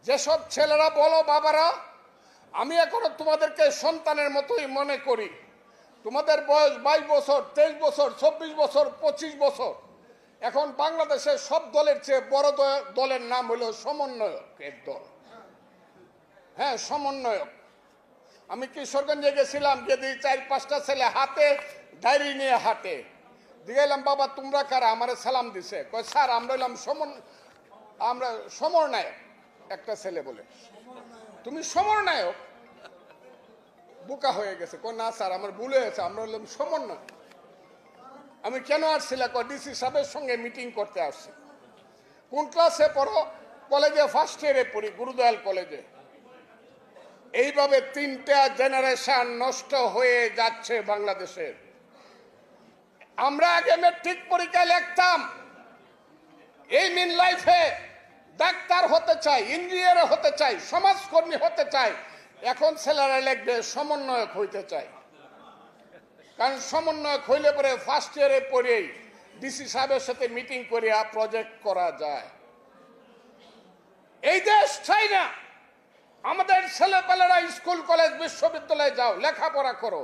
যেসব ছেলেরা বলো বাবারা আমি এখনো তোমাদেরকে সন্তানের মতোই মনে করি, তোমাদের বয়স 22 বছর, 23 বছর, 24 বছর, 25 বছর। এখন বাংলাদেশের সব দলের চেয়ে বড় দলের নাম হলো সমন্বয়কের দল। হ্যাঁ, সমন্বয়ক। আমি কিশোরগঞ্জে গেছিলাম, যদি 4-5টা ছেলে হাতে ডায়েরি নিয়ে হাঁটে, দিলাম বাবা তোমরা কারা, আমার সালাম দিছে, কয় স্যার আমরা হইলাম আমরা সমরনায়ক। একটা ছেলে বলে তুমি সমরনায়ক, বোকা হয়ে গেছে, কয় না স্যার আমার ভুল হয়েছে, আমরা হইলাম সমন্বয়। আমি কেন আসছিলাম, ডিসি সাহেবের সঙ্গে মিটিং করতে আসছি। কোন ক্লাসে পড়ো? কলেজে ফার্স্ট ইয়ারে পড়ি, গুরুদয়াল কলেজে। এইভাবে 3টা জেনারেশন নষ্ট হয়ে যাচ্ছে বাংলাদেশের। আমরা আগে মেট্রিক পরীক্ষায় লিখতাম এই মিন লাইফে ডাক্তার হতে চাই, ইঞ্জিনিয়ার হতে চাই, সমাজকর্মী হতে চাই। এখন ছেলেরা লিখবে সমন্বয়ক হইতে চাই। কারণ সমন্বয়ক হইলে পরে ফার্স্ট ইয়ারে পড়েই ডিসি সাহেবের সাথে মিটিং করিয়া প্রজেক্ট করা যায়। এই দেশ চাই না। আমাদের ছেলেপেলেরা স্কুল কলেজ বিশ্ববিদ্যালয়ে যাও, লেখাপড়া করো।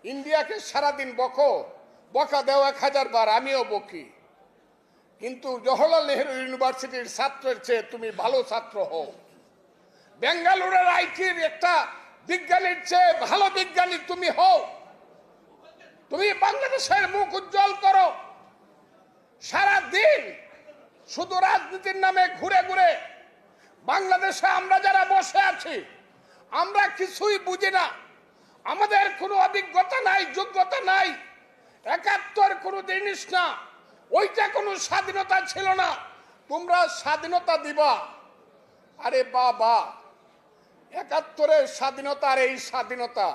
ইন্ডিয়াকে সারাদিন বকা দেও 1000 বার, আমিও বকি। কিন্তু জওহরলাল নেহরু ইউনিভার্সিটির ছাত্রের চেয়ে তুমি ভালো ছাত্র হও। বেঙ্গালুরুর আইটির একটা বিজ্ঞানীর চেয়ে ভালো বিজ্ঞানী তুমি হও। তুমি বাংলাদেশের মুখ উজ্জ্বল করো। সারাদিন শুধু রাজনীতির নামে ঘুরে ঘুরে বাংলাদেশে আমরা যারা বসে আছি, আমরা কিছুই বুঝি না। আমাদের কোনো অভিজ্ঞতা নাই, যোগ্যতা নাই। 71 কোনো জিনিস না, ওইটা কোনো স্বাধীনতা ছিল না। তোমরা স্বাধীনতা দিবা? আরে বাবা, 71-এর স্বাধীনতা আর এই স্বাধীনতা,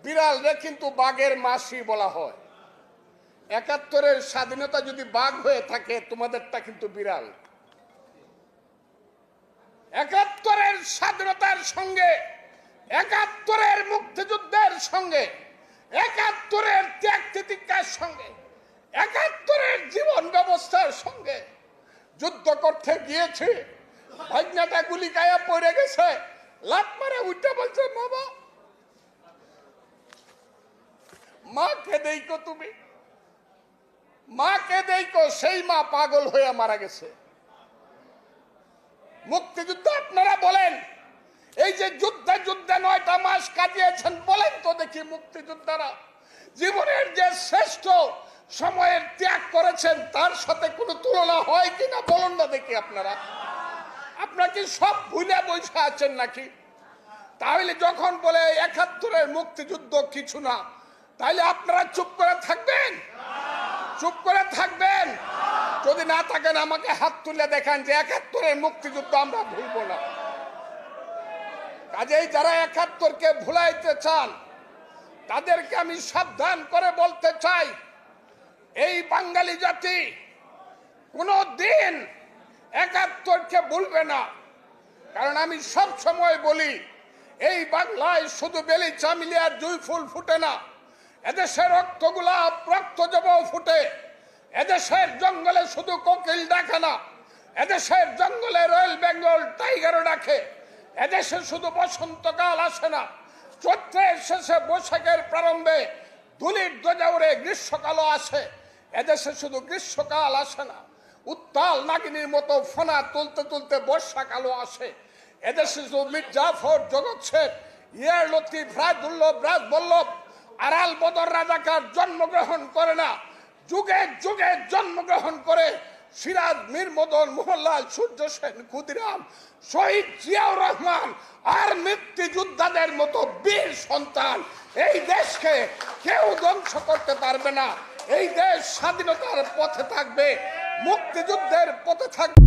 বিড়ালরে কিন্তু বাঘের মাসি বলা হয়। 71-এর স্বাধীনতা যদি বাঘ হয়ে থাকে, তোমাদেরটা কিন্তু বিড়াল। 71-এর স্বাধীনতার সঙ্গে, 71-এর মুক্তিযুদ্ধের সঙ্গে, 71-এর ত্যাগ তিতিক্ষার সঙ্গে, 71-এর জীবন ব্যবস্থার সঙ্গে যুদ্ধ করতে গিয়েছে। ভাগনাটা গুলি গায়ে পড়ে গেছে, লাত মারে উঠে বলছে বাবা মাকে দেখো, তুমি মাকে দেখো। সেই মা পাগল হয়ে মারা গেছে। মুক্তিযুদ্ধ আপনারা বলেন, এই যে যুদ্ধে 9টা মাস কাটিয়েছেন, বলেন তো দেখি মুক্তিযোদ্ধারা জীবনের যে শ্রেষ্ঠ সময়ের ত্যাগ করেছেন তার সাথে কোনো তুলনা হয় কিনা বলুন না দেখি। আপনারা কি সব ভুলে বসে আছেন নাকি? তাহলে যখন বলে 71-এর মুক্তিযুদ্ধ কিছু না, তাহলে আপনারা চুপ করে থাকবেন? চুপ করে থাকবেন? যদি না থাকেন আমাকে হাত তুলে দেখান যে 71-এর মুক্তিযুদ্ধ আমরা ভুলবো না। কাজেই যারা 71-কে ভুলাইতে চান তাদেরকে আমি সাবধান করে বলতে চাই, এই বাঙালি জাতি কোনো দিন 71-কে ভুলবে না। কারণ আমি সব সময় বলি, এই বাংলায় শুধু বেলি চামিলি আর জুঁই ফুল ফুটে না, এদেশের রক্তগোলাপ, রক্তজব ফুটে। এদেশের জঙ্গলে শুধু কোকিল ডাকে না, এদেশের জঙ্গলে রয়্যাল বেঙ্গল টাইগারও ডাকে। এদেশে শুধু বসন্তকাল আসে না, চৈত্রের শেষে বৈশাখের প্রারম্ভে ধুলির ধ্বজা উড়ে গ্রীষ্মকালও আসে। এদেশে শুধু গ্রীষ্মকাল আসে না, উত্তাল নাগিনীর মতো ফোনা তুলতে তুলতে বর্ষাকালও আসে। এদেশে শুধু মীর জাফর, জগৎ শেখ, ইয়ার লতিফ, রাজদুল্লভ, রাজবল্লভ, আরাল বদর রাজাকার জন্মগ্রহণ করে না, যুগে যুগে জন্মগ্রহণ করে সিরাজ, মীর মদন, মোহনলাল, সূর্য সেন, ক্ষুদিরাম, শহীদ জিয়াউর রহমান আর মুক্তিযোদ্ধাদের মতো বীর সন্তান। এই দেশকে কেউ ধ্বংস করতে পারবে না। এই দেশ স্বাধীনতার পথে থাকবে, মুক্তিযুদ্ধের পথে থাকবে।